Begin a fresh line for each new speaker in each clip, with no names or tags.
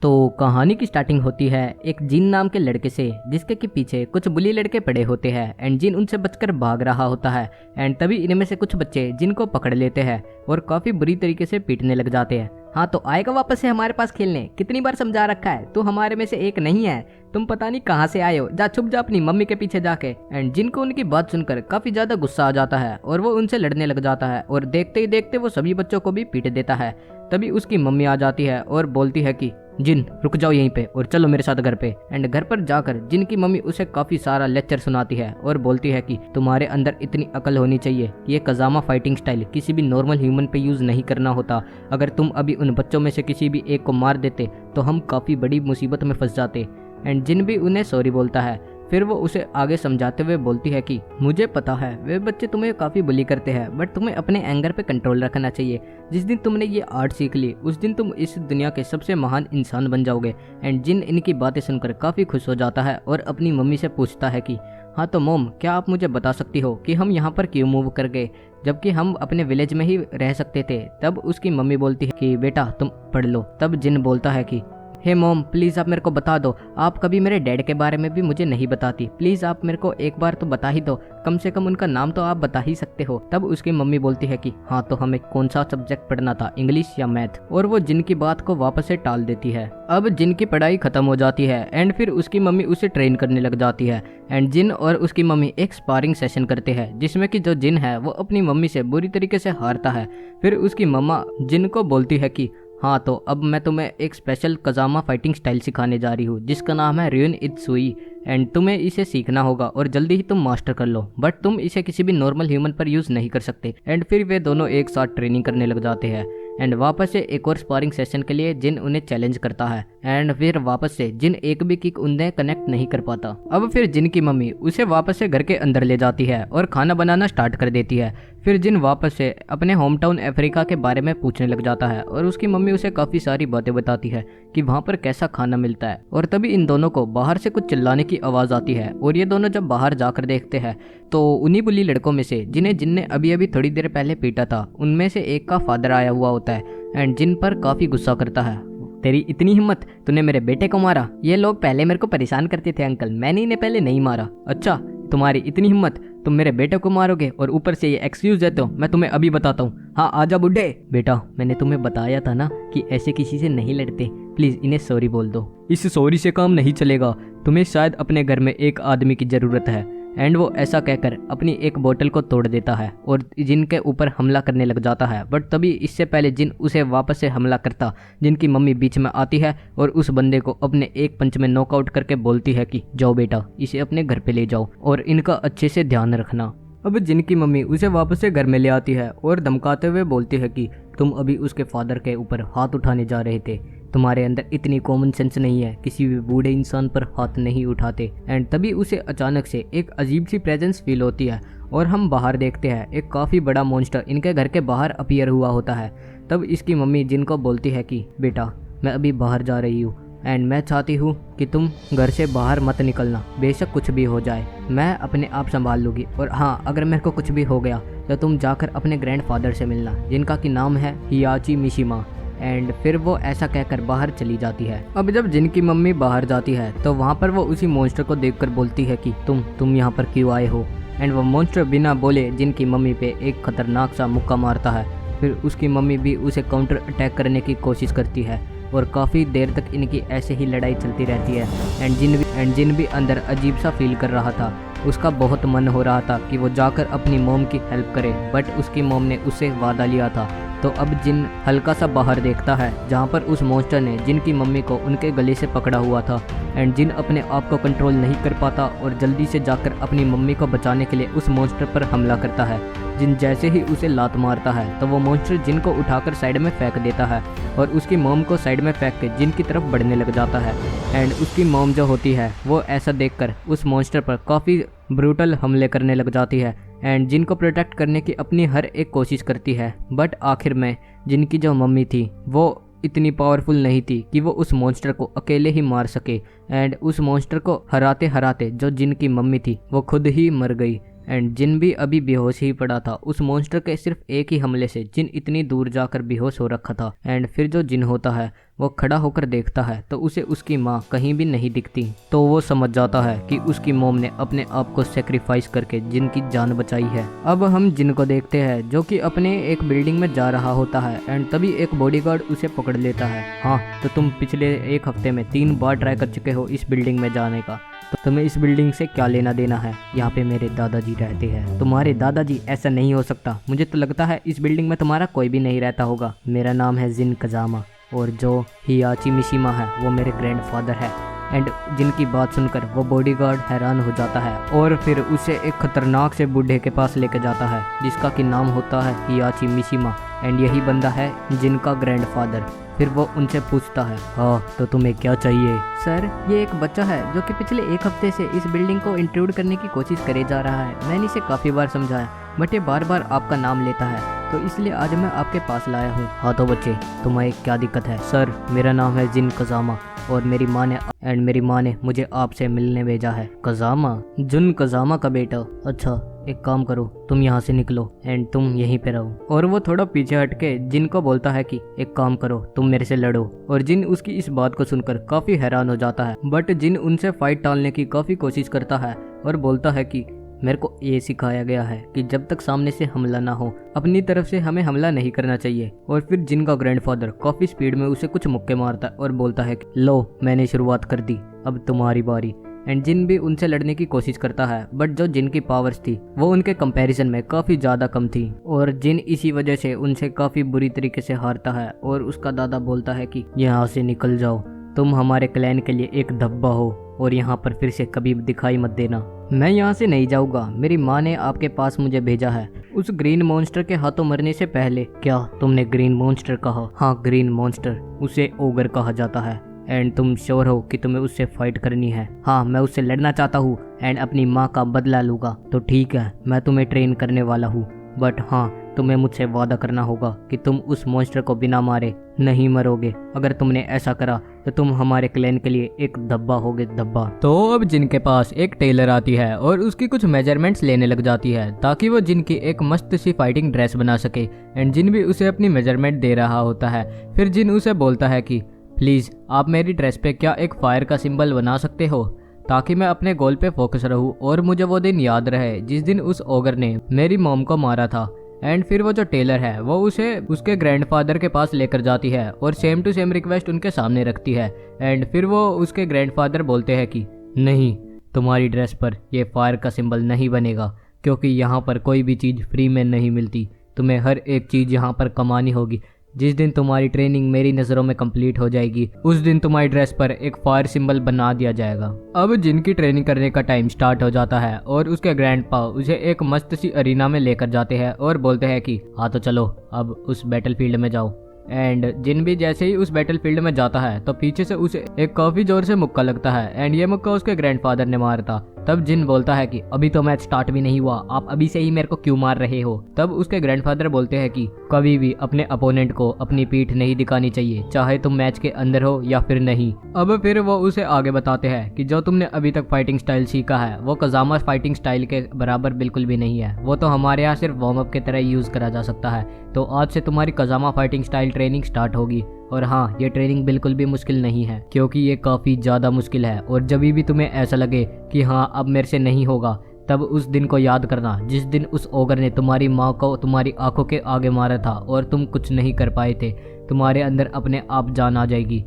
तो कहानी की स्टार्टिंग होती है एक जिन नाम के लड़के से, जिसके के पीछे कुछ बुली लड़के पड़े होते हैं एंड जिन उनसे बचकर भाग रहा होता है। एंड तभी इनमें से कुछ बच्चे जिन को पकड़ लेते हैं और काफी बुरी तरीके से पीटने लग जाते हैं। हाँ तो आएगा वापस से हमारे पास खेलने, कितनी बार समझा रखा है, तू हमारे में से एक नहीं है, तुम पता नहीं कहाँ से आए हो, जा छुप जा अपनी मम्मी के पीछे जाके। एंड जिन को उनकी बात सुनकर काफी ज्यादा गुस्सा आ जाता है और वो उनसे लड़ने लग जाता है और देखते ही देखते वो सभी बच्चों को भी पीट देता है। तभी उसकी मम्मी आ जाती है और बोलती है कि जिन रुक जाओ यहीं पे और चलो मेरे साथ घर पे। एंड घर पर जाकर जिन की मम्मी उसे काफी सारा लेक्चर सुनाती है और बोलती है कि तुम्हारे अंदर इतनी अकल होनी चाहिए कि ये कजामा फाइटिंग स्टाइल किसी भी नॉर्मल ह्यूमन पे यूज नहीं करना होता। अगर तुम अभी उन बच्चों में से किसी भी एक को मार देते तो हम काफी बड़ी मुसीबत में फंस जाते। एंड जिन भी उन्हें सॉरी बोलता है। फिर वो उसे आगे समझाते हुए बोलती है कि मुझे पता है वे बच्चे तुम्हें काफ़ी बुली करते हैं, बट तुम्हें अपने एंगर पे कंट्रोल रखना चाहिए। जिस दिन तुमने ये आर्ट सीख ली उस दिन तुम इस दुनिया के सबसे महान इंसान बन जाओगे। एंड जिन इनकी बातें सुनकर काफ़ी खुश हो जाता है और अपनी मम्मी से पूछता है कि हाँ तो मोम, क्या आप मुझे बता सकती हो कि हम यहाँ पर क्यों मूव कर गए जबकि हम अपने विलेज में ही रह सकते थे। तब उसकी मम्मी बोलती है कि बेटा तुम पढ़ लो। तब जिन बोलता है कि हे मॉम, प्लीज़ आप मेरे को बता दो, आप कभी मेरे डैड के बारे में भी मुझे नहीं बताती, प्लीज़ आप मेरे को एक बार तो बता ही दो, कम से कम उनका नाम तो आप बता ही सकते हो। तब उसकी मम्मी बोलती है कि हाँ तो हमें कौन सा सब्जेक्ट पढ़ना था, इंग्लिश या मैथ, और वो जिन की बात को वापस से टाल देती है। अब जिन की पढ़ाई खत्म हो जाती है एंड फिर उसकी मम्मी उसे ट्रेन करने लग जाती है। एंड जिन और उसकी मम्मी एक स्पारिंग सेशन करते हैं जिसमें कि जो जिन है वो अपनी मम्मी से बुरी तरीके से हारता है। फिर उसकी मम्मा जिन को बोलती है कि हाँ तो अब मैं तुम्हें एक स्पेशल कजामा फाइटिंग स्टाइल सिखाने जा रही हूँ जिसका नाम है र्यून इत्सुई। एंड तुम्हें इसे सीखना होगा और जल्दी ही तुम मास्टर कर लो, बट तुम इसे किसी भी नॉर्मल ह्यूमन पर यूज नहीं कर सकते। एंड फिर वे दोनों एक साथ ट्रेनिंग करने लग जाते हैं। एंड वापस से एक और स्पारिंग सेशन के लिए जिन उन्हें चैलेंज करता है। एंड फिर वापस से जिन एक भी किक उन्हें कनेक्ट नहीं कर पाता। अब फिर जिन की मम्मी उसे वापस से घर के अंदर ले जाती है और खाना बनाना स्टार्ट कर देती है। फिर जिन वापस से अपने होम टाउन अफ्रीका के बारे में पूछने लग जाता है और उसकी मम्मी उसे काफ़ी सारी बातें बताती है कि वहाँ पर कैसा खाना मिलता है। और तभी इन दोनों को बाहर से कुछ चिल्लाने की आवाज़ आती है और ये दोनों जब बाहर जाकर देखते हैं तो उन्हीं बुली लड़कों में से जिन्हें जिन ने अभी अभी थोड़ी देर पहले पीटा था उनमें से एक का फादर आया हुआ होता है। एंड जिन पर काफ़ी गुस्सा करता है, तेरी इतनी हिम्मत, तूने मेरे बेटे को मारा। ये लोग पहले मेरे को परेशान करते थे अंकल, मैंने इन्हें पहले नहीं मारा। अच्छा तुम्हारी इतनी हिम्मत, तुम मेरे बेटे को मारोगे और ऊपर से ये एक्सक्यूज देते हो, मैं तुम्हें अभी बताता हूँ। हाँ आजा बुड्ढे। बेटा मैंने तुम्हें बताया था ना कि ऐसे किसी से नहीं लड़ते, प्लीज इन्हें सॉरी बोल दो। इस सॉरी से काम नहीं चलेगा, तुम्हें शायद अपने घर में एक आदमी की जरूरत है। एंड वो ऐसा कहकर अपनी एक बोतल को तोड़ देता है और जिन के ऊपर हमला करने लग जाता है। बट तभी इससे पहले जिन उसे वापस से हमला करता, जिनकी मम्मी बीच में आती है और उस बंदे को अपने एक पंच में नॉकआउट करके बोलती है कि जाओ बेटा इसे अपने घर पे ले जाओ और इनका अच्छे से ध्यान रखना। अब जिनकी मम्मी उसे वापस से घर में ले आती है और धमकाते हुए बोलती है कि तुम अभी उसके फादर के ऊपर हाथ उठाने जा रहे थे, तुम्हारे अंदर इतनी कॉमन सेंस नहीं है, किसी भी बूढ़े इंसान पर हाथ नहीं उठाते। एंड तभी उसे अचानक से एक अजीब सी प्रेजेंस फील होती है और हम बाहर देखते हैं एक काफ़ी बड़ा मॉन्स्टर इनके घर के बाहर अपीयर हुआ होता है। तब इसकी मम्मी जिनको बोलती है कि बेटा मैं अभी बाहर जा रही हूँ एंड मैं चाहती हूँ कि तुम घर से बाहर मत निकलना, बेशक कुछ भी हो जाए मैं अपने आप संभाल लूँगी। और हाँ अगर मेरे को कुछ भी हो गया तो तुम जाकर अपने ग्रैंडफादर से मिलना जिनका कि नाम है हियाची मिशिमा। एंड फिर वो ऐसा कहकर बाहर चली जाती है। अब जब जिनकी मम्मी बाहर जाती है तो वहाँ पर वो उसी मॉन्स्टर को देखकर बोलती है कि तुम यहाँ पर क्यों आए हो। एंड वो मॉन्स्टर बिना बोले जिनकी मम्मी पे एक खतरनाक सा मुक्का मारता है। फिर उसकी मम्मी भी उसे काउंटर अटैक करने की कोशिश करती है और काफ़ी देर तक इनकी ऐसे ही लड़ाई चलती रहती है। एंड जिन भी अंदर अजीब सा फील कर रहा था, उसका बहुत मन हो रहा था कि वो जाकर अपनी मोम की हेल्प करे, बट उसकी मोम ने उससे वादा लिया था। तो अब जिन हल्का सा बाहर देखता है जहाँ पर उस मॉन्स्टर ने जिन की मम्मी को उनके गले से पकड़ा हुआ था। एंड जिन अपने आप को कंट्रोल नहीं कर पाता और जल्दी से जाकर अपनी मम्मी को बचाने के लिए उस मॉन्स्टर पर हमला करता है। जिन जैसे ही उसे लात मारता है तो वो मॉन्स्टर जिन को उठाकर साइड में फेंक देता है और उसकी मॉम को साइड में फेंक के जिन की तरफ बढ़ने लग जाता है। एंड उसकी मॉम जो होती है वो ऐसा देखकर उस मॉन्स्टर पर काफ़ी ब्रूटल हमले करने लग जाती है एंड जिनको प्रोटेक्ट करने की अपनी हर एक कोशिश करती है। बट आखिर में जिनकी जो मम्मी थी वो इतनी पावरफुल नहीं थी कि वो उस मॉन्स्टर को अकेले ही मार सके। एंड उस मॉन्स्टर को हराते हराते जो जिन की मम्मी थी वो खुद ही मर गई। एंड जिन भी अभी बेहोश ही पड़ा था। उस मॉन्स्टर के सिर्फ एक ही हमले से जिन इतनी दूर जाकर बेहोश हो रखा था। एंड फिर जो जिन होता है वो खड़ा होकर देखता है तो उसे उसकी माँ कहीं भी नहीं दिखती। तो वो समझ जाता है कि उसकी मॉम ने अपने आप को सेक्रीफाइस करके जिन की जान बचाई है। अब हम जिन को देखते हैं जो कि अपने एक बिल्डिंग में जा रहा होता है एंड तभी एक बॉडीगार्ड उसे पकड़ लेता है। हाँ, तो तुम पिछले एक हफ्ते में 3 बार ट्राई कर चुके हो इस बिल्डिंग में जाने का, तो तुम्हें इस बिल्डिंग से क्या लेना देना है? यहाँ पे मेरे दादाजी रहते हैं। तुम्हारे दादाजी? ऐसा नहीं हो सकता, मुझे तो लगता है इस बिल्डिंग में तुम्हारा कोई भी नहीं रहता होगा। मेरा नाम है जिन कजामा और जो हियाची मिशिमा है वो मेरे ग्रैंडफादर है। एंड जिनकी बात सुनकर वो बॉडीगार्ड हैरान हो जाता है और फिर उसे एक खतरनाक से बूढ़े के पास लेके जाता है जिसका कि नाम होता है हियाची मिशिमा। एंड यही बंदा है जिनका ग्रैंडफादर। फिर वो उनसे पूछता है, हाँ तो तुम्हें क्या चाहिए? सर, ये एक बच्चा है जो कि पिछले एक हफ्ते से इस बिल्डिंग को इंट्रूड करने की कोशिश करे जा रहा है। मैंने इसे काफ़ी बार समझाया बट ये बार बार आपका नाम लेता है, तो इसलिए आज मैं आपके पास लाया हूँ। हाँ तो बच्चे, तुम्हें क्या दिक्कत है? सर, मेरा नाम है जिन कजामा और मेरी माँ ने मुझे आपसे मिलने भेजा है। कजामा? जुन कजामा का बेटा? अच्छा, एक काम करो, तुम यहाँ से निकलो एंड तुम यहीं पे रहो। और वो थोड़ा पीछे हटके जिन को बोलता है कि एक काम करो, तुम मेरे से लड़ो। और जिन उसकी इस बात को सुनकर काफी हैरान हो जाता है बट जिन उनसे फाइट टालने की काफी कोशिश करता है और बोलता है कि मेरे को ये सिखाया गया है कि जब तक सामने से हमला ना हो अपनी तरफ से हमें हमला नहीं करना चाहिए। और फिर जिन का ग्रैंडफादर काफी स्पीड में उसे कुछ मुक्के मारता है और बोलता है कि लो, मैंने शुरुआत कर दी, अब तुम्हारी बारी। एंड जिन भी उनसे लड़ने की कोशिश करता है बट जो जिन की पावर्स थी वो उनके कंपैरिजन में काफी ज्यादा कम थी और जिन इसी वजह से उनसे काफी बुरी तरीके से हारता है। और उसका दादा बोलता है कि यहाँ से निकल जाओ, तुम हमारे क्लैन के लिए एक धब्बा हो और यहाँ पर फिर से कभी दिखाई मत देना। मैं यहाँ से नहीं जाऊँगा, मेरी माँ ने आपके पास मुझे भेजा है उस ग्रीन मॉन्स्टर के हाथों मरने से पहले। क्या तुमने ग्रीन मॉन्स्टर कहा? हाँ, ग्रीन मॉन्स्टर, उसे ओगर कहा जाता है। एंड तुम श्योर हो कि तुम्हें उससे फाइट करनी है? हाँ, मैं उससे लड़ना चाहता हूँ एंड अपनी माँ का बदला लूँगा। तो ठीक है, मैं तुम्हें ट्रेन करने वाला हूँ बट हाँ, तुम्हें मुझसे वादा करना होगा कि तुम उस मॉन्स्टर को बिना मारे नहीं मरोगे। अगर तुमने ऐसा करा तो तुम हमारे क्लैन के लिए एक धब्बा होगे, धब्बा। तो अब जिनके पास एक टेलर आती है और उसकी कुछ मेजरमेंट्स लेने लग जाती है ताकि वो जिन की एक मस्त सी फाइटिंग ड्रेस बना सके। एंड जिन भी उसे अपनी मेजरमेंट दे रहा होता है। फिर जिन उसे बोलता है कि प्लीज़ आप मेरी ड्रेस पे क्या एक फायर का सिंबल बना सकते हो ताकि मैं अपने गोल पे फोकस रहूं और मुझे वो दिन याद रहे जिस दिन उस ओगर ने मेरी मॉम को मारा था। एंड फिर वो जो टेलर है वो उसे उसके ग्रैंडफादर के पास लेकर जाती है और सेम टू सेम रिक्वेस्ट उनके सामने रखती है। एंड फिर वो उसके ग्रैंडफादर बोलते हैं कि नहीं, तुम्हारी ड्रेस पर ये फायर का सिंबल नहीं बनेगा क्योंकि यहाँ पर कोई भी चीज़ फ्री में नहीं मिलती, तुम्हें हर एक चीज़ यहाँ पर कमानी होगी। जिस दिन तुम्हारी ट्रेनिंग मेरी नज़रों में कंप्लीट हो जाएगी उस दिन तुम्हारी ड्रेस पर एक फायर सिंबल बना दिया जाएगा। अब जिनकी ट्रेनिंग करने का टाइम स्टार्ट हो जाता है और उसके ग्रैंडपा उसे एक मस्त सी अरीना में लेकर जाते हैं और बोलते हैं कि हाँ तो चलो अब उस बैटलफील्ड में जाओ। एंड जिन भी जैसे ही उस बैटलफील्ड में जाता है तो पीछे से उसे एक काफी जोर से मुक्का लगता है एंड ये मुक्का उसके ग्रैंडफादर ने मारा था। तब जिन बोलता है कि अभी तो मैच स्टार्ट भी नहीं हुआ, आप अभी से ही मेरे को क्यों मार रहे हो? तब उसके ग्रैंडफादर बोलते हैं कि कभी भी अपने अपोनेंट को अपनी पीठ नहीं दिखानी चाहिए, चाहे तुम मैच के अंदर हो या फिर नहीं। अब फिर वो उसे आगे बताते हैं कि जो तुमने अभी तक फाइटिंग स्टाइल सीखा है वो कजामा फाइटिंग स्टाइल के बराबर बिल्कुल भी नहीं है, वो तो हमारे यहाँ सिर्फ वार्म अप की तरह यूज करा जा सकता है। तो आज से तुम्हारी कजामा फाइटिंग स्टाइल ट्रेनिंग स्टार्ट होगी। और हाँ, ये ट्रेनिंग बिल्कुल भी मुश्किल नहीं है क्योंकि ये काफ़ी ज़्यादा मुश्किल है। और जब भी तुम्हें ऐसा लगे कि हाँ अब मेरे से नहीं होगा, तब उस दिन को याद करना जिस दिन उस ओगर ने तुम्हारी माँ को तुम्हारी आंखों के आगे मारा था और तुम कुछ नहीं कर पाए थे। तुम्हारे अंदर अपने आप जान आ जाएगी।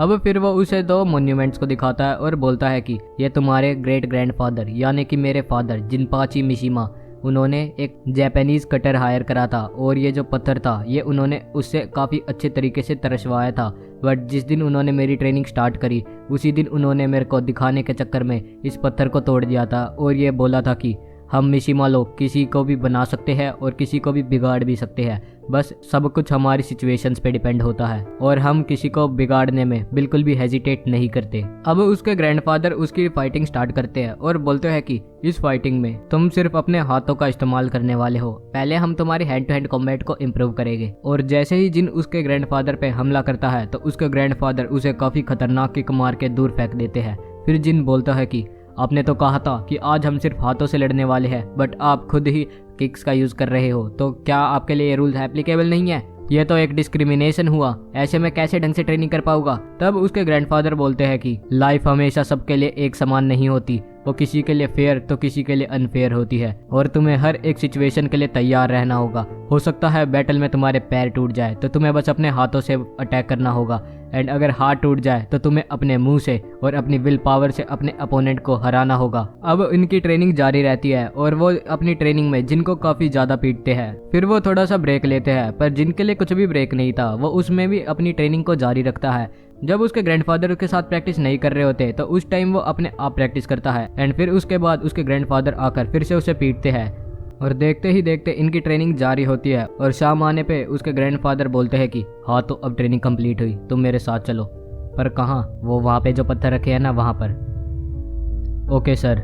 अब फिर वो उसे 2 मॉन्यूमेंट्स को दिखाता है और बोलता है कि ये तुम्हारे ग्रेट ग्रैंडफादर यानी कि मेरे फादर जिनपाची मिशिमा, उन्होंने एक जापानीज कटर हायर करा था और ये जो पत्थर था ये उन्होंने उससे काफ़ी अच्छे तरीके से तरसवाया था। बट जिस दिन उन्होंने मेरी ट्रेनिंग स्टार्ट करी उसी दिन उन्होंने मेरे को दिखाने के चक्कर में इस पत्थर को तोड़ दिया था और ये बोला था कि हम मिशिमा लोग किसी को भी बना सकते हैं और किसी को भी बिगाड़ भी सकते हैं, बस सब कुछ हमारी सिचुएशंस पे डिपेंड होता है और हम किसी को बिगाड़ने में बिल्कुल भी हेजिटेट नहीं करते। अब उसके ग्रैंडफादर उसकी फाइटिंग स्टार्ट करते हैं और बोलते हैं कि इस फाइटिंग में तुम सिर्फ अपने हाथों का इस्तेमाल करने वाले हो, पहले हम तुम्हारी हैंड टू हैंड कॉम्बैट को इम्प्रूव करेंगे। और जैसे ही जिन उसके ग्रैंडफादर पे हमला करता है तो उसके ग्रैंडफादर उसे काफी खतरनाक किक मार के दूर फेंक देते हैं। फिर जिन बोलता है कि आपने तो कहा था कि आज हम सिर्फ हाथों से लड़ने वाले हैं, बट आप खुद ही किक्स का यूज कर रहे हो, तो क्या आपके लिए ये रूल्स एप्लीकेबल नहीं है? ये तो एक डिस्क्रिमिनेशन हुआ, ऐसे में कैसे ढंग से ट्रेनिंग कर पाऊंगा? तब उसके ग्रैंडफादर बोलते हैं कि लाइफ हमेशा सबके लिए एक समान नहीं होती, वो किसी के लिए फेयर तो किसी के लिए अनफेयर होती है, और तुम्हें हर एक सिचुएशन के लिए तैयार रहना होगा। हो सकता है बैटल में तुम्हारे पैर टूट जाए, तो तुम्हें बस अपने हाथों से अटैक करना होगा, एंड अगर हाथ टूट जाए तो तुम्हें अपने मुंह से और अपनी विल पावर से अपने अपोनेंट को हराना होगा। अब इनकी ट्रेनिंग जारी रहती है और वो अपनी ट्रेनिंग में जिन को काफी ज्यादा पीटते हैं, फिर वो थोड़ा सा ब्रेक लेते हैं, पर जिन के लिए कुछ भी ब्रेक नहीं था वो उसमें भी अपनी ट्रेनिंग को जारी रखता है। जब उसके ग्रैंडफादर के साथ प्रैक्टिस नहीं कर रहे होते तो उस टाइम वो अपने आप प्रैक्टिस करता है, एंड फिर उसके बाद उसके ग्रैंडफादर आकर फिर से उसे पीटते हैं, और देखते ही देखते इनकी ट्रेनिंग जारी होती है। और शाम आने पे उसके ग्रैंडफादर बोलते हैं कि हाँ, तो अब ट्रेनिंग कंप्लीट हुई, तुम मेरे साथ चलो। पर कहाँ? वो वहाँ पे जो पत्थर रखे हैं ना, वहाँ पर। ओके सर,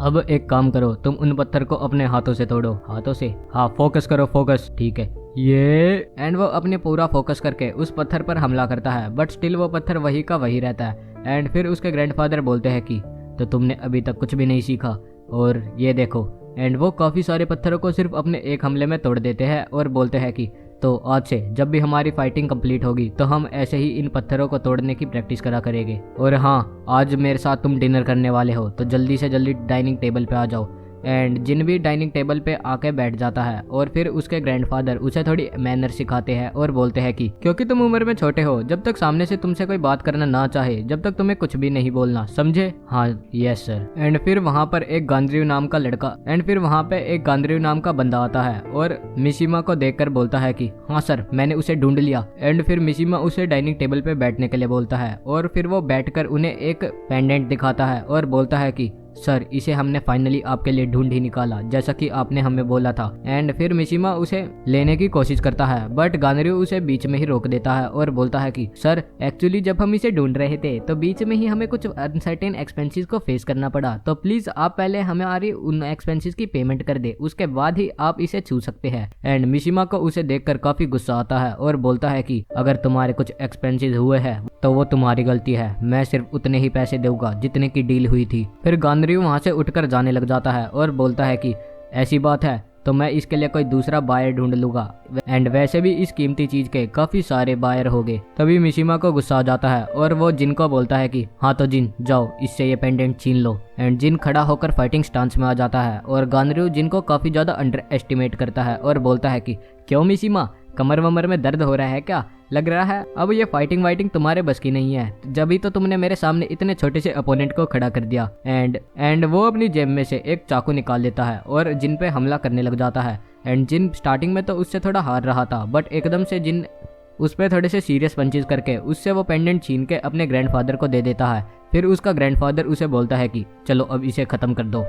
अब एक काम करो, तुम उन पत्थर को अपने हाथों से तोड़ो। हाथों से? हाँ, फोकस करो, फोकस। ठीक है, ये। एंड वो अपने पूरा फोकस करके उस पत्थर पर हमला करता है, बट स्टिल वो पत्थर वही का वही रहता है। एंड फिर उसके ग्रैंडफादर बोलते हैं कि तो तुमने अभी तक कुछ भी नहीं सीखा, और ये देखो। एंड वो काफ़ी सारे पत्थरों को सिर्फ अपने एक हमले में तोड़ देते हैं और बोलते हैं कि तो आज से जब भी हमारी फाइटिंग कंप्लीट होगी तो हम ऐसे ही इन पत्थरों को तोड़ने की प्रैक्टिस करा करेंगे। और हाँ, आज मेरे साथ तुम डिनर करने वाले हो, तो जल्दी से जल्दी डाइनिंग टेबल पे आ जाओ। एंड जिन भी डाइनिंग टेबल पे आके बैठ जाता है, और फिर उसके ग्रैंडफादर उसे थोड़ी मैनर सिखाते हैं और बोलते हैं कि क्योंकि तुम उम्र में छोटे हो, जब तक सामने से तुमसे कोई बात करना ना चाहे, जब तक तुम्हें कुछ भी नहीं बोलना, समझे? हाँ, यस सर। एंड फिर वहाँ पर एक गांद्रीव नाम का बंदा आता है और मिशिमा को देखकर बोलता है कि हाँ सर, मैंने उसे ढूंढ लिया। एंड फिर मिशिमा उसे डाइनिंग टेबल पे बैठने के लिए बोलता है, और फिर वो बैठकर उन्हें एक पेंडेंट दिखाता है और बोलता है कि सर, इसे हमने फाइनली आपके लिए ढूंढ ही निकाला, जैसा कि आपने हमें बोला था। एंड फिर मिशिमा उसे लेने की कोशिश करता है, बट गानरयू उसे बीच में ही रोक देता है और बोलता है कि सर, एक्चुअली जब हम इसे ढूंढ रहे थे तो बीच में ही हमें कुछ अनसर्टेन एक्सपेंसेस को फेस करना पड़ा, तो प्लीज आप पहले हमारी उन एक्सपेंसेस की पेमेंट कर दे, उसके बाद ही आप इसे छू सकते हैं। एंड मिशिमा को उसे देखकर काफी गुस्सा आता है और बोलता है कि अगर तुम्हारे कुछ एक्सपेंसेस हुए हैं तो वो तुम्हारी गलती है, मैं सिर्फ उतने ही पैसे दूंगा जितने की डील हुई थी। फिर गांधर्यू वहां से उठकर जाने लग जाता है और बोलता है कि ऐसी बात है तो मैं इसके लिए कोई दूसरा बायर ढूंढ लूंगा, एंड वैसे भी इस कीमती चीज के काफी सारे बायर हो गए। तभी मिशिमा को गुस्सा आ जाता है और वो जिन को बोलता है कि हाँ तो जिन, जाओ इससे ये पेंडेंट छीन लो। एंड जिन खड़ा होकर फाइटिंग स्टांस में आ जाता है, और गानरयू जिन को काफी ज्यादा अंडर एस्टिमेट करता है और बोलता है कि क्यों मिशिमा, कमर वमर में दर्द हो रहा है क्या? लग रहा है अब ये फाइटिंग वाइटिंग तुम्हारे बस की नहीं है, जब ही तो तुमने मेरे सामने इतने छोटे से अपोनेंट को खड़ा कर दिया। एंड वो अपनी जेब में से एक चाकू निकाल लेता है और जिन पे हमला करने लग जाता है। एंड जिन स्टार्टिंग में तो उससे थोड़ा हार रहा था, बट एकदम से जिन उस पर थोड़े से सीरियस पंचेस करके उससे वो पेंडेंट छीन के अपने ग्रैंडफादर को दे देता है। फिर उसका ग्रैंडफादर उसे बोलता है कि चलो अब इसे खत्म कर दो।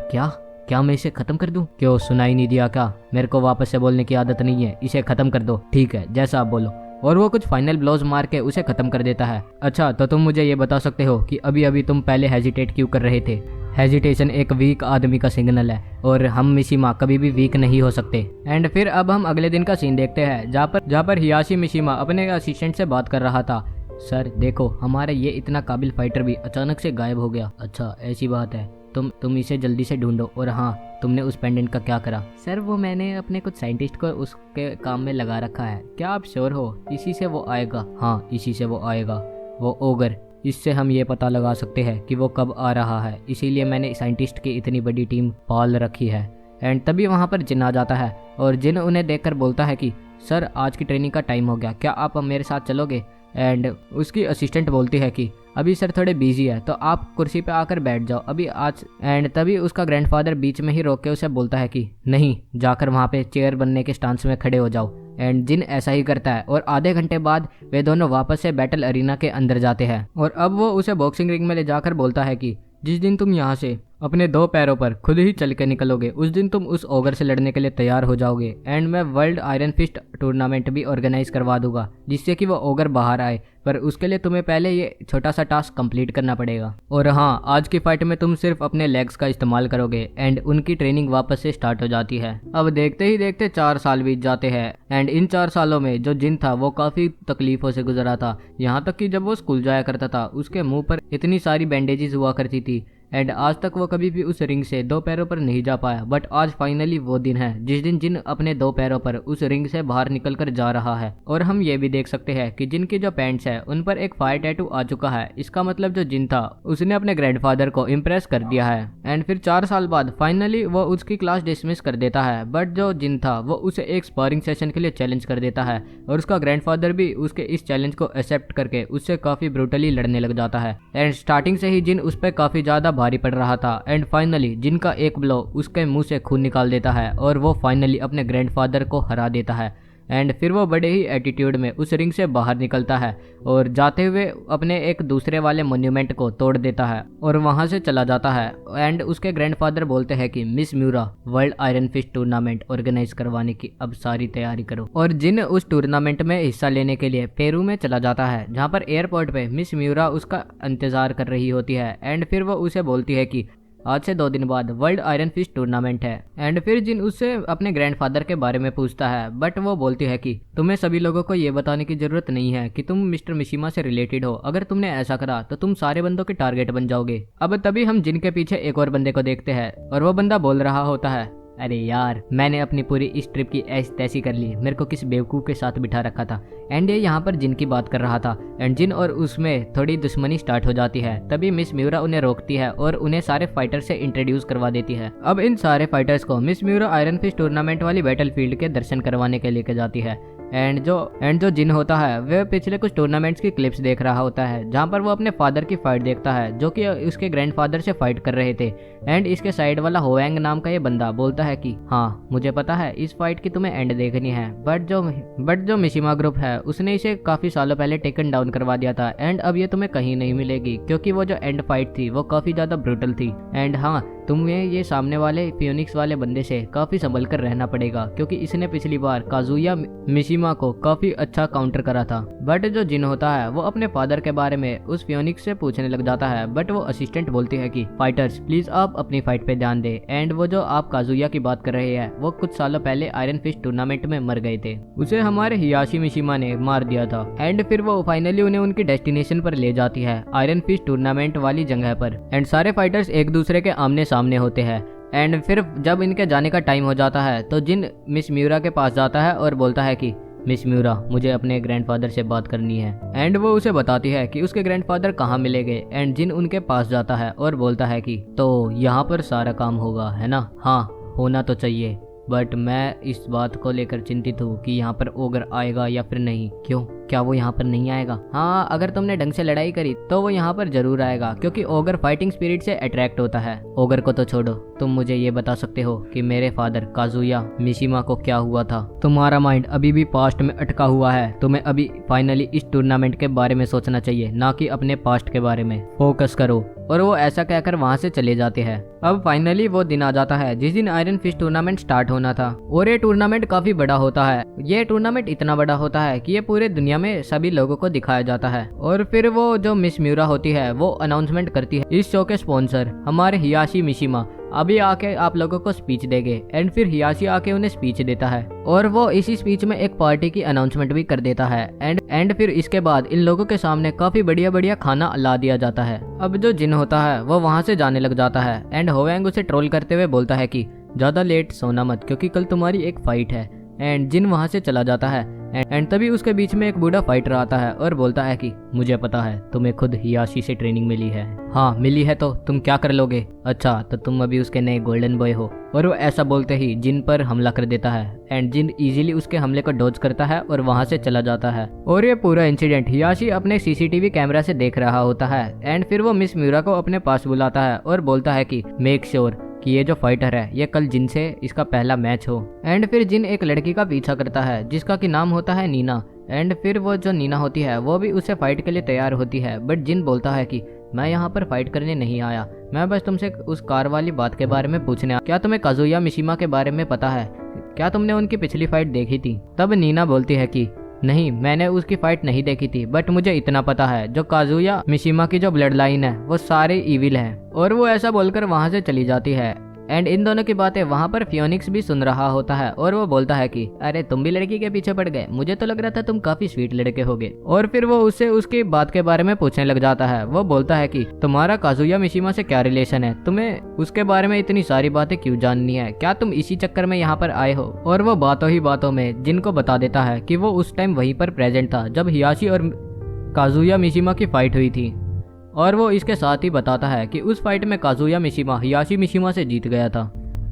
क्या मैं इसे खत्म कर दूं? क्यों, सुनाई नहीं दिया क्या? मेरे को वापस से बोलने की आदत नहीं है, इसे खत्म कर दो। ठीक है, जैसा आप बोलो। और वो कुछ फाइनल ब्लोज मार के उसे खत्म कर देता है। अच्छा, तो तुम मुझे ये बता सकते हो कि अभी अभी तुम पहले हेजिटेट क्यों कर रहे थे? हेजिटेशन एक वीक आदमी का सिग्नल है, और हम मिशिमा कभी भी वीक नहीं हो सकते। एंड फिर अब हम अगले दिन का सीन देखते हैं, जहाँ पर हियाशी मिशिमा अपने असिस्टेंट से बात कर रहा था। सर देखो, हमारा ये इतना काबिल फाइटर भी अचानक से गायब हो गया। अच्छा, ऐसी बात है, तुम इसे जल्दी से ढूंढो। और हाँ, तुमने उस पेंडेंट का क्या करा? सर वो मैंने अपने कुछ साइंटिस्ट को उसके काम में लगा रखा है। क्या आप श्योर हो? इसी से वो आएगा। हाँ, इसी से वो आएगा, वो ओगर। इससे हम ये पता लगा सकते हैं कि वो कब आ रहा है, इसीलिए मैंने साइंटिस्ट की इतनी बड़ी टीम पाल रखी है। एंड तभी वहाँ पर जिन आ जाता है, और जिन उन्हें देखकर बोलता है कि सर, आज की ट्रेनिंग का टाइम हो गया, क्या आप मेरे साथ चलोगे? एंड उसकी असिस्टेंट बोलती है कि अभी सर थोड़े बिजी है, तो आप कुर्सी पे आकर बैठ जाओ अभी आज। एंड तभी उसका ग्रैंडफादर बीच में ही रोक के उसे बोलता है कि नहीं, जाकर वहाँ पे चेयर बनने के स्टांस में खड़े हो जाओ। एंड जिन ऐसा ही करता है, और आधे घंटे बाद वे दोनों वापस से बैटल अरीना के अंदर जाते हैं। और अब वो उसे बॉक्सिंग रिंग में ले जाकर बोलता है कि जिस दिन तुम यहाँ से अपने 2 पैरों पर खुद ही चल के निकलोगे, उस दिन तुम उस ओगर से लड़ने के लिए तैयार हो जाओगे। एंड मैं वर्ल्ड आयरन फिस्ट टूर्नामेंट भी ऑर्गेनाइज करवा दूंगा, जिससे कि वो ओगर बाहर आए, पर उसके लिए तुम्हें पहले ये छोटा सा टास्क कंप्लीट करना पड़ेगा। और हाँ, आज की फाइट में तुम सिर्फ अपने लेग्स का इस्तेमाल करोगे। एंड उनकी ट्रेनिंग वापस से स्टार्ट हो जाती है। अब देखते ही देखते 4 साल बीत जाते हैं। एंड इन 4 सालों में जो जिन था वो काफी तकलीफों से गुजरा था, यहाँ तक कि जब वो स्कूल जाया करता था उसके मुंह पर इतनी सारी बैंडेजेस हुआ करती थी। एंड आज तक वो कभी भी उस रिंग से 2 पैरों पर नहीं जा पाया। बट आज फाइनली वो दिन है जिस दिन जिन अपने 2 पैरों पर उस रिंग से बाहर निकल कर जा रहा है। और हम ये भी देख सकते हैं कि जिन की जो पैंट्स है उन पर एक फायर टैटू आ चुका है। इसका मतलब जो जिन था उसने अपने ग्रैंडफादर को इम्प्रेस कर दिया है। एंड फिर 4 साल बाद फाइनली वो उसकी क्लास डिसमिस कर देता है। बट जो जिन था वो उसे एक स्पारिंग सेशन के लिए चैलेंज कर देता है और उसका ग्रैंडफादर भी उसके इस चैलेंज को एक्सेप्ट करके उससे काफी ब्रूटली लड़ने लग जाता है। एंड स्टार्टिंग से ही जिन उस पर काफी ज्यादा भारी पड़ रहा था। एंड फाइनली जिन का एक ब्लो उसके मुंह से खून निकाल देता है और वो फाइनली अपने ग्रैंडफादर को हरा देता है। एंड फिर वो बड़े ही एटीट्यूड में उस रिंग से बाहर निकलता है और जाते हुए अपने एक दूसरे वाले मोन्यूमेंट को तोड़ देता है और वहां से चला जाता है। एंड उसके ग्रैंडफादर बोलते हैं कि Mishima world iron fist tournament organise करवाने की अब सारी तैयारी करो। और जिन उस टूर्नामेंट में हिस्सा लेने के लिए पेरू में चला जाता है, जहाँ पर एयरपोर्ट पे मिस म्यूरा उसका इंतजार कर रही होती है। एंड फिर वो उसे बोलती है कि आज से 2 दिन बाद वर्ल्ड आयरन फिस्ट टूर्नामेंट है। एंड फिर जिन उससे अपने ग्रैंडफादर के बारे में पूछता है, बट वो बोलती है कि तुम्हें सभी लोगों को ये बताने की जरूरत नहीं है कि तुम मिस्टर मिशिमा से रिलेटेड हो। अगर तुमने ऐसा करा तो तुम सारे बंदों के टारगेट बन जाओगे। अब तभी हम जिन के पीछे एक और बंदे को देखते हैं और वो बंदा बोल रहा होता है, अरे यार मैंने अपनी पूरी इस ट्रिप की ऐश तैसी कर ली, मेरे को किस बेवकूफ़ के साथ बिठा रखा था। एंड ये यहाँ पर जिन की बात कर रहा था। एंड जिन और उसमें थोड़ी दुश्मनी स्टार्ट हो जाती है। तभी मिस म्यूरा उन्हें रोकती है और उन्हें सारे फाइटर से इंट्रोड्यूस करवा देती है। अब इन सारे फाइटर्स को Mishima iron fist tournament वाली बैटलफील्ड के दर्शन करवाने के लेके जाती है। एंड जो जिन होता है वह पिछले कुछ टूर्नामेंट्स की क्लिप्स देख रहा होता है, जहाँ पर वो अपने फादर की फाइट देखता है जो कि उसके ग्रैंडफादर से फाइट कर रहे थे। एंड इसके साइड वाला होवैंग नाम का ये बंदा बोलता है कि हाँ मुझे पता है इस फाइट की तुम्हें एंड देखनी है, बट जो मिशिमा ग्रुप है उसने इसे काफी सालों पहले टेकन डाउन करवा दिया था। एंड अब ये तुम्हें कहीं नहीं मिलेगी क्योंकि वो जो एंड फाइट थी वो काफी ज्यादा ब्रूटल थी। एंड हाँ तुम्हें ये सामने वाले फियोनिक्स वाले बंदे से काफी संभल कर रहना पड़ेगा क्योंकि इसने पिछली बार काजुया मिशिमा को काफी अच्छा काउंटर करा था। बट जो जिन होता है वो अपने फादर के बारे में उस फियोनिक्स से पूछने लग जाता है। बट वो असिस्टेंट बोलती है कि फाइटर्स प्लीज आप अपनी फाइट पे ध्यान दे। एंड वो जो आप काजुया की बात कर रहे हैं वो कुछ सालों पहले आयरन फिस्ट टूर्नामेंट में मर गए थे, उसे हमारे हियाशी मिशिमा ने मार दिया था। एंड फिर वो फाइनली उन्हें उनकी डेस्टिनेशन पर ले जाती है, आयरन फिस्ट टूर्नामेंट वाली जगह पर। एंड सारे फाइटर्स एक दूसरे के आमने सामने होते हैं। एंड फिर जब इनके जाने का टाइम हो जाता है तो जिन मिस म्यूरा के पास जाता है और बोलता है कि मिस म्यूरा मुझे अपने ग्रैंडफादर से बात करनी है। एंड वो उसे बताती है कि उसके ग्रैंडफादर कहाँ मिलेंगे। एंड जिन उनके पास जाता है और बोलता है कि तो यहाँ पर सारा काम होगा है ना? हाँ होना तो चाहिए, बट मैं इस बात को लेकर चिंतित हूँ कि यहाँ पर ओगर आएगा या फिर नहीं। क्यों, क्या वो यहाँ पर नहीं आएगा? हाँ अगर तुमने ढंग से लड़ाई करी तो वो यहाँ पर जरूर आएगा क्योंकि ओगर फाइटिंग स्पिरिट से अट्रैक्ट होता है। ओगर को तो छोड़ो, तुम मुझे ये बता सकते हो कि मेरे फादर काजुया मिशिमा को क्या हुआ था? तुम्हारा माइंड अभी भी पास्ट में अटका हुआ है, तुम्हें अभी फाइनली इस टूर्नामेंट के बारे में सोचना चाहिए, ना कि अपने पास्ट के बारे में। फोकस करो। और वो ऐसा कहकर वहाँ से चले जाते हैं। अब फाइनली वो दिन आ जाता है जिस दिन आयरन फिस्ट टूर्नामेंट स्टार्ट होना था। और ये टूर्नामेंट काफी बड़ा होता है। ये टूर्नामेंट इतना बड़ा होता है कि ये पूरे दुनिया में सभी लोगों को दिखाया जाता है। और फिर वो जो मिस म्यूरा होती है वो अनाउंसमेंट करती है, इस शो के स्पॉन्सर हमारे हियाशी मिशिमा अभी आके आप लोगों को स्पीच देंगे। एंड फिर हियाशी आके उन्हें स्पीच देता है और वो इसी स्पीच में एक पार्टी की अनाउंसमेंट भी कर देता है। एंड फिर इसके बाद इन लोगों के सामने काफी बढ़िया बढ़िया खाना ला दिया जाता है। अब जो जिन होता है वो वहां से जाने लग जाता है। एंड होवेंग उसे ट्रोल करते हुए बोलता है कि ज्यादा लेट सोना मत क्योंकि कल तुम्हारी एक फाइट है। एंड जिन वहां से चला जाता है। एंड तभी उसके बीच में एक बूढ़ा फाइटर आता है और बोलता है कि मुझे पता है तुम्हें खुद हियाशी से ट्रेनिंग मिली है। हाँ मिली है, तो तुम क्या कर लोगे? अच्छा तो तुम अभी उसके नए गोल्डन बॉय हो। और वो ऐसा बोलते ही जिन पर हमला कर देता है। एंड जिन इजीली उसके हमले को डॉज करता है और वहां से चला जाता है। और ये पूरा इंसिडेंट हियाशी अपने सीसीटीवी कैमरा से देख रहा होता है। एंड फिर वो मिस म्यूरा को अपने पास बुलाता है और बोलता है कि मेक श्योर कि ये जो फाइटर है ये कल जिन से इसका पहला मैच हो। एंड फिर जिन एक लड़की का पीछा करता है जिसका कि नाम होता है नीना। एंड फिर वो जो नीना होती है वो भी उससे फाइट के लिए तैयार होती है। बट जिन बोलता है कि मैं यहाँ पर फाइट करने नहीं आया, मैं बस तुमसे उस कार वाली बात के बारे में पूछने आया। क्या तुम्हें काजुया मिशिमा के बारे में पता है? क्या तुमने उनकी पिछली फाइट देखी थी? तब नीना बोलती है कि नहीं मैंने उसकी फाइट नहीं देखी थी, बट मुझे इतना पता है जो काजुया मिशिमा की जो ब्लड लाइन है वो सारे इविल है। और वो ऐसा बोलकर वहां से चली जाती है। एंड इन दोनों की बातें वहाँ पर फियोनिक्स भी सुन रहा होता है और वो बोलता है कि अरे तुम भी लड़की के पीछे पड़ गए, मुझे तो लग रहा था तुम काफी स्वीट लड़के होगे। और फिर वो उससे उसकी बात के बारे में पूछने लग जाता है। वो बोलता है कि तुम्हारा काजुया मिशिमा से क्या रिलेशन है, तुम्हें उसके बारे में इतनी सारी बातें क्यों जाननी है, क्या तुम इसी चक्कर में यहाँ पर आए हो। और वो बातों ही बातों में जिन को बता देता है कि वो उस टाइम वहीं पर प्रेजेंट था जब हियाशी और काजुया मिशिमा की फाइट हुई थी। और वो इसके साथ ही बताता है कि उस फाइट में काजुया मिशिमा हियाशी मिशिमा से जीत गया था।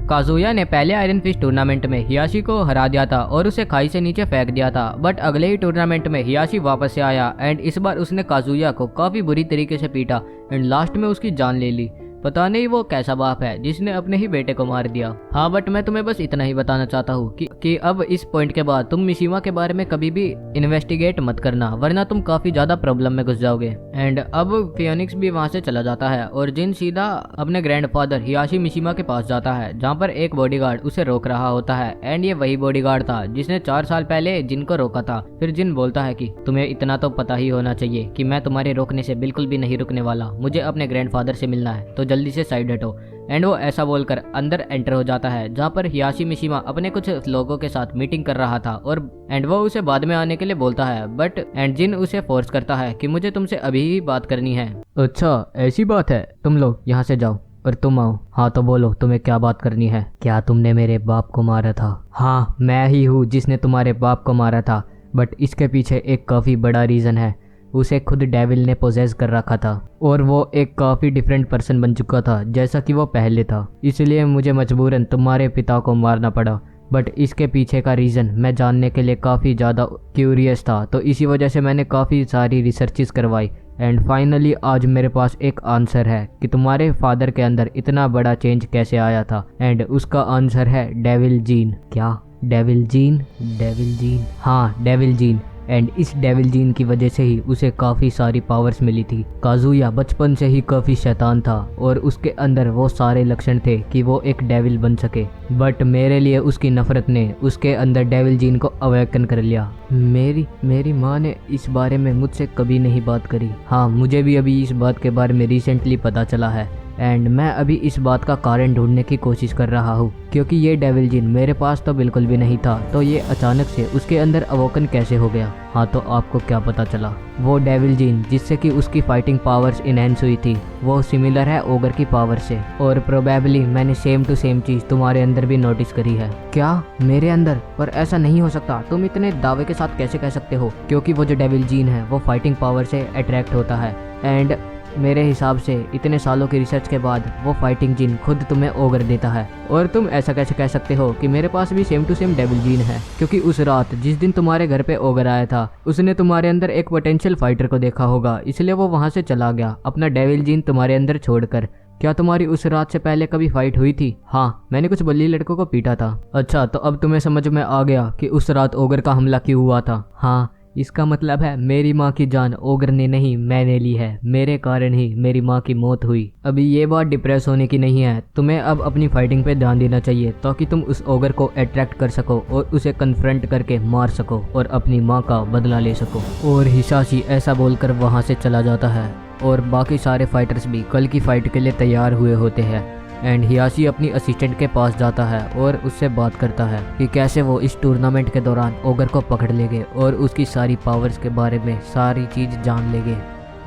काजुया ने पहले आयरन फिस्ट टूर्नामेंट में हियाशी को हरा दिया था और उसे खाई से नीचे फेंक दिया था, बट अगले ही टूर्नामेंट में हियाशी वापस से आया एंड इस बार उसने काजुया को काफी बुरी तरीके से पीटा एंड लास्ट में उसकी जान ले ली। पता नहीं वो कैसा बाप है जिसने अपने ही बेटे को मार दिया। हाँ, बट मैं तुम्हें बस इतना ही बताना चाहता हूँ कि अब इस पॉइंट के बाद तुम मिशिमा के बारे में कभी भी इन्वेस्टिगेट मत करना, वरना तुम काफी ज्यादा प्रॉब्लम में घुस जाओगे। एंड अब फियोनिक्स भी वहाँ से चला जाता है और जिन सीधा अपने ग्रैंडफादर हियाशी मिशिमा के पास जाता है, जहाँ पर एक बॉडीगार्ड उसे रोक रहा होता है। एंड ये वही बॉडीगार्ड था जिसने 4 साल पहले जिन को रोका था। फिर जिन बोलता है कि तुम्हें इतना तो पता ही होना चाहिए कि मैं तुम्हारे रोकने से बिल्कुल भी नहीं रुकने वाला, मुझे अपने ग्रैंडफादर से मिलना है, तो जल्दी से साइड हटो। एंड वो ऐसा बोलकर अंदर एंटर हो जाता है, जहाँ पर हियाशी मिशिमा अपने कुछ लोगों के साथ मीटिंग कर रहा था और वो उसे बाद में आने के लिए बोलता है, बट एंड जिन उसे फोर्स करता है कि मुझे तुमसे अभी ही बात करनी है। अच्छा ऐसी बात है, तुम लोग यहाँ से जाओ और तुम आओ। हाँ तो बोलो तुम्हें क्या बात करनी है। क्या तुमने मेरे बाप को मारा था? हाँ मैं ही हूँ जिसने तुम्हारे बाप को मारा था, बट इसके पीछे एक काफी बड़ा रीजन है। उसे खुद डेविल ने पोजेस कर रखा था और वो एक काफी डिफरेंट पर्सन बन चुका था जैसा कि वो पहले था, इसलिए मुझे मजबूरन तुम्हारे पिता को मारना पड़ा। बट इसके पीछे का रीज़न मैं जानने के लिए काफ़ी ज़्यादा क्यूरियस था, तो इसी वजह से मैंने काफ़ी सारी रिसर्चेस करवाई एंड फाइनली आज मेरे पास एक आंसर है कि तुम्हारे फादर के अंदर इतना बड़ा चेंज कैसे आया था। एंड उसका आंसर है डेविल जीन। क्या डेविल जीन? डेविल जीन, हाँ डेविल जीन। एंड इस डेविल जीन की वजह से ही उसे काफ़ी सारी पावर्स मिली थी। काजुया बचपन से ही काफ़ी शैतान था और उसके अंदर वो सारे लक्षण थे कि वो एक डेविल बन सके, बट मेरे लिए उसकी नफरत ने उसके अंदर डेविल जीन को अवेकन कर लिया। मेरी माँ ने इस बारे में मुझसे कभी नहीं बात करी। हाँ मुझे भी अभी इस बात के बारे में रिसेंटली पता चला है एंड मैं अभी इस बात का कारण ढूंढने की कोशिश कर रहा हूँ, क्योंकि ये डेविल जीन मेरे पास तो बिल्कुल भी नहीं था, तो ये अचानक से उसके अंदर अवोकन कैसे हो गया। हाँ तो आपको क्या पता चला? वो डेविल जीन जिससे कि उसकी फाइटिंग पावर्स इनहेंस हुई थी वो सिमिलर है ओगर की पावर से, और प्रोबेबली मैंने सेम टू सेम चीज़ तुम्हारे अंदर भी नोटिस करी है। क्या मेरे अंदर? पर ऐसा नहीं हो सकता, तुम इतने दावे के साथ कैसे कह सकते हो? क्योंकि वो जो डेविल जीन है वो फाइटिंग पावर से अट्रैक्ट होता है एंड मेरे हिसाब से इतने सालों की रिसर्च के बाद वो फाइटिंग जीन खुद तुम्हें ओगर देता है। और तुम ऐसा कैसे कह सकते हो कि मेरे पास भी same to same devil gene है? क्योंकि उस रात जिस दिन तुम्हारे घर पे ओगर आया था उसने तुम्हारे अंदर एक पोटेंशियल फाइटर को देखा होगा, इसलिए वो वहां से चला गया अपना डेविल जीन तुम्हारे अंदर छोड़कर। क्या तुम्हारी उस रात से पहले कभी फाइट हुई थी? हाँ मैंने कुछ बल्ली लड़कों को पीटा था। अच्छा तो अब तुम्हें समझ में आ गया कि उस रात ओगर का हमला क्यों हुआ था। हाँ इसका मतलब है मेरी माँ की जान ओगर ने नहीं मैंने ली है, मेरे कारण ही मेरी माँ की मौत हुई। अभी ये बात डिप्रेस होने की नहीं है, तुम्हें अब अपनी फाइटिंग पे ध्यान देना चाहिए ताकि तुम उस ओगर को अट्रैक्ट कर सको और उसे कन्फ्रंट करके मार सको और अपनी माँ का बदला ले सको। और हिसाशी ऐसा बोलकर वहाँ से चला जाता है और बाकी सारे फाइटर्स भी कल की फाइट के लिए तैयार हुए होते हैं। एंड हियाशी अपनी असिस्टेंट के पास जाता है और उससे बात करता है कि कैसे वो इस टूर्नामेंट के दौरान ओगर को पकड़ लेंगे और उसकी सारी पावर्स के बारे में सारी चीज़ जान लेंगे,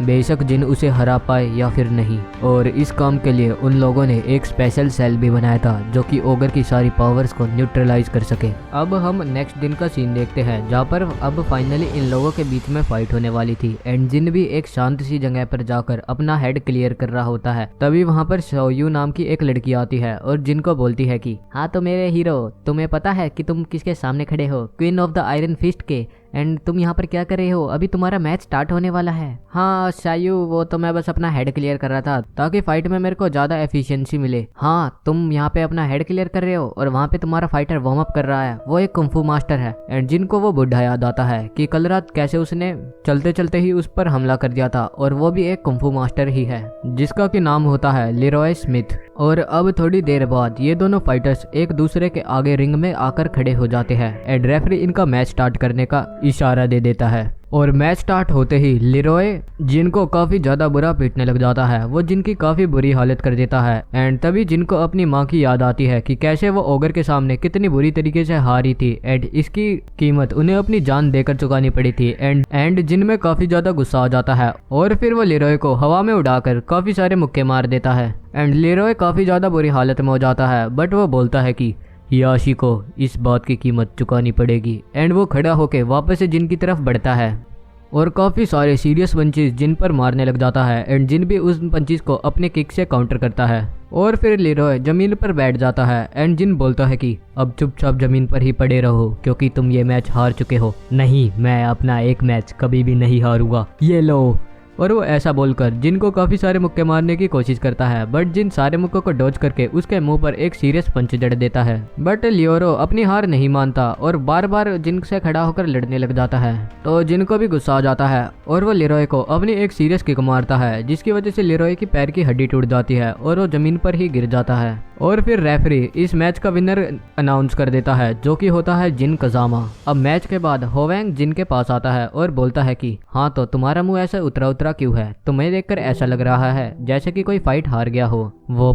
बेशक जिन उसे हरा पाए या फिर नहीं। और इस काम के लिए उन लोगों ने एक स्पेशल सेल भी बनाया था जो कि ओगर की सारी पावर्स को न्यूट्रलाइज कर सके। अब हम नेक्स्ट दिन का सीन देखते हैं जहाँ पर अब फाइनली इन लोगों के बीच में फाइट होने वाली थी एंड जिन भी एक शांत सी जगह पर जाकर अपना हेड क्लियर कर रहा होता है। तभी वहाँ पर शोयू नाम की एक लड़की आती है और जिन को बोलती है कि हाँ तो मेरे हीरो, तुम्हें पता है कि तुम किसके सामने खड़े हो? Queen of the iron fist के। एंड तुम यहाँ पर क्या कर रहे हो? अभी तुम्हारा मैच स्टार्ट होने वाला है। हाँ शायू, वो तो मैं बस अपना हेड क्लियर कर रहा था ताकि फाइट में मेरे को ज्यादा एफिशिएंसी मिले। हाँ तुम यहाँ पे अपना हेड क्लियर कर रहे हो और वहाँ पे तुम्हारा फाइटर वार्म अप कर रहा है, वो एक कुंफू मास्टर है। एंड जिनको वो बुढ़ा याद आता है कि कल रात कैसे उसने चलते चलते ही उस पर हमला कर दिया था, और वो भी एक कुंफू मास्टर ही है जिसका कि नाम होता है लेरॉय स्मिथ। और अब थोड़ी देर बाद ये दोनों फाइटर्स एक दूसरे के आगे रिंग में आकर खड़े हो जाते हैं एंड रेफरी इनका मैच स्टार्ट करने का इशारा दे देता है। और मैच स्टार्ट होते ही लिरोय जिनको काफी ज्यादा बुरा पीटने लग जाता है, वो जिनकी काफी बुरी हालत कर देता है। एंड तभी जिनको अपनी माँ की याद आती है कि कैसे वो ओगर के सामने कितनी बुरी तरीके से हारी थी एंड इसकी कीमत उन्हें अपनी जान देकर चुकानी पड़ी थी। एंड जिन में काफी ज्यादा गुस्सा आ जाता है और फिर वो लिरोय को हवा में उड़ाकर काफी सारे मुक्के मार देता है। एंड लिरोय काफी ज्यादा बुरी हालत में हो जाता है, बट वो बोलता है कि हियाशी को इस बात की कीमत चुकानी पड़ेगी। एंड वो खड़ा होके वापस से जिन की तरफ बढ़ता है और काफ़ी सारे सीरियस पंचेस जिन पर मारने लग जाता है। एंड जिन भी उस पंचेस को अपने किक से काउंटर करता है और फिर लिरोय जमीन पर बैठ जाता है। एंड जिन बोलता है कि अब चुपचाप जमीन पर ही पड़े रहो क्योंकि तुम ये मैच हार चुके हो। नहीं, मैं अपना एक मैच कभी भी नहीं हारूंगा, ये लो। और वो ऐसा बोलकर जिन को काफी सारे मुक्के मारने की कोशिश करता है, बट जिन सारे मुक्कों को डॉज करके उसके मुंह पर एक सीरियस पंच जड़ देता है। बट लियोरो अपनी हार नहीं मानता और बार बार जिन से खड़ा होकर लड़ने लग जाता है। तो जिन को भी गुस्सा आ जाता है और वो लिरोय को अपनी एक सीरियस किक मारता है, जिसकी वजह से लिरोय की पैर की हड्डी टूट जाती है और वो जमीन पर ही गिर जाता है। और फिर रेफरी इस मैच का विनर अनाउंस कर देता है, जो कि होता है जिन कजामा। अब मैच के बाद होवेंग जिन के पास आता है और बोलता है कि हाँ, तो तुम्हारा मुंह ऐसा उतरा उतरा क्यों है? तुम्हें देखकर ऐसा लग रहा है जैसे कि कोई फाइट हार गया हो। वो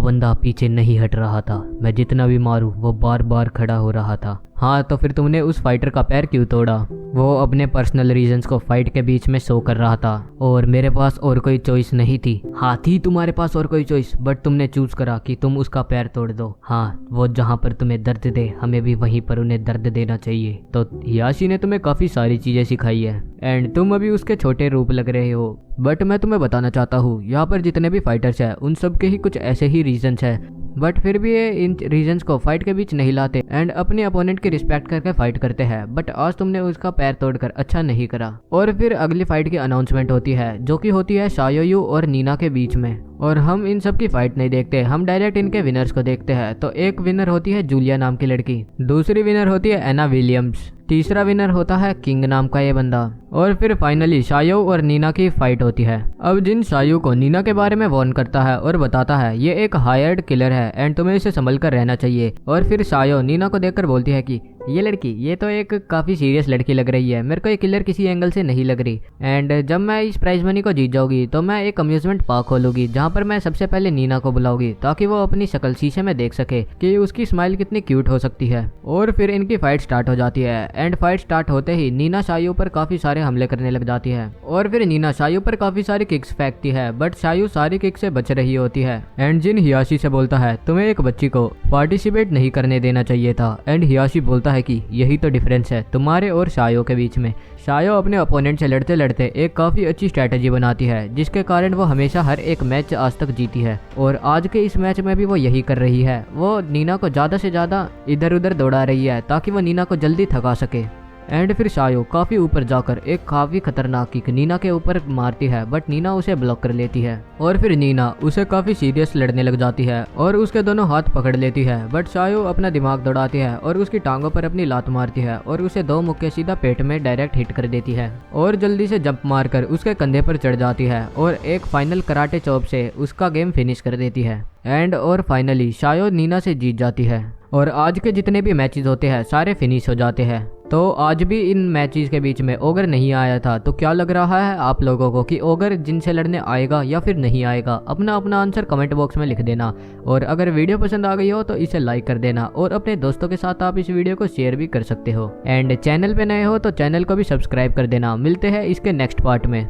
बंदा पीछे नहीं हट रहा था, मैं जितना भी मारूं वो बार बार खड़ा हो रहा था। हाँ, तो फिर तुमने उस फाइटर का पैर क्यों तोड़ा? वो अपने पर्सनल रीजंस को फाइट के बीच में शो कर रहा था और मेरे पास और कोई चॉइस नहीं थी। हाँ, थी तुम्हारे पास और कोई चॉइस, बट तुमने चूज करा कि तुम उसका पैर तोड़ दो। हाँ, वो जहाँ पर तुम्हें दर्द दे हमें भी वहीं पर उन्हें दर्द देना चाहिए। तो हियाशी ने तुम्हें काफी सारी चीजें सिखाई है एंड तुम अभी उसके छोटे रूप लग रहे हो, बट मैं तुम्हें बताना चाहता हूँ यहाँ पर जितने भी फाइटर्स हैं उन सब के ही कुछ ऐसे ही रीजंस है, बट फिर भी ये इन रीजंस को फाइट के बीच नहीं लाते एंड अपने अपोनेंट की रिस्पेक्ट करके फाइट करते हैं। बट आज तुमने उसका पैर तोड़कर अच्छा नहीं करा। और फिर अगली फाइट की अनाउंसमेंट होती है, जो कि होती है शायोयू और नीना के बीच में। और हम इन सब की फाइट नहीं देखते, हम डायरेक्ट इनके विनर्स को देखते हैं। तो एक विनर होती है जूलिया नाम की लड़की, दूसरी विनर होती है एना विलियम्स, तीसरा विनर होता है किंग नाम का ये बंदा, और फिर फाइनली शायो और नीना की फाइट होती है। अब जिन शायो को नीना के बारे में वार्न करता है और बताता है ये एक हायर्ड किलर है एंड तुम्हें इसे संभल कर रहना चाहिए। और फिर शायो नीना को देखकर बोलती है कि ये लड़की ये तो एक काफी सीरियस लड़की लग रही है, मेरे को ये किलर किसी एंगल से नहीं लग रही। एंड जब मैं इस प्राइज मनी को जीत जाऊंगी तो मैं एक अम्यूजमेंट पार्क खोलूंगी जहाँ पर मैं सबसे पहले नीना को बुलाऊंगी ताकि वो अपनी शक्ल शीशे में देख सके कि उसकी स्माइल कितनी क्यूट हो सकती है। और फिर इनकी फाइट स्टार्ट हो जाती है एंड फाइट स्टार्ट होते ही नीना शायू पर काफी सारे हमले करने लग जाती है और फिर नीना शायू पर काफी सारी किक्स फेंकती है, बट शायू सारी किक से बच रही होती है। एंड जिन हियाशी से बोलता है तुम्हें एक बच्ची को पार्टिसिपेट नहीं करने देना चाहिए था। एंड हियाशी बोलता है कि यही तो डिफरेंस है तुम्हारे और शायो के बीच में। शायो अपने अपोनेंट से लड़ते लड़ते एक काफी अच्छी स्ट्रेटेजी बनाती है जिसके कारण वो हमेशा हर एक मैच आज तक जीती है और आज के इस मैच में भी वो यही कर रही है। वो नीना को ज्यादा से ज्यादा इधर उधर दौड़ा रही है ताकि वो नीना को जल्दी थका सके। एंड फिर शायो काफी ऊपर जाकर एक काफी खतरनाक किक नीना के ऊपर मारती है, बट नीना उसे ब्लॉक कर लेती है और फिर नीना उसे काफी सीरियस लड़ने लग जाती है और उसके दोनों हाथ पकड़ लेती है। बट शायो अपना दिमाग दौड़ाती है और उसकी टांगों पर अपनी लात मारती है और उसे दो मुक्के सीधा पेट में डायरेक्ट हिट कर देती है और जल्दी से जंप मारकर उसके कंधे पर चढ़ जाती है और एक फाइनल कराटे चॉप से उसका गेम फिनिश कर देती है। एंड और फाइनली शायो नीना से जीत जाती है और आज के जितने भी मैचेस होते हैं सारे फिनिश हो जाते हैं। तो आज भी इन मैचेस के बीच में ओगर नहीं आया था, तो क्या लग रहा है आप लोगों को कि ओगर जिनसे लड़ने आएगा या फिर नहीं आएगा? अपना अपना आंसर कमेंट बॉक्स में लिख देना और अगर वीडियो पसंद आ गई हो तो इसे लाइक कर देना और अपने दोस्तों के साथ आप इस वीडियो को शेयर भी कर सकते हो। एंड चैनल पे नए हो तो चैनल को भी सब्सक्राइब कर देना। मिलते हैं इसके नेक्स्ट पार्ट में।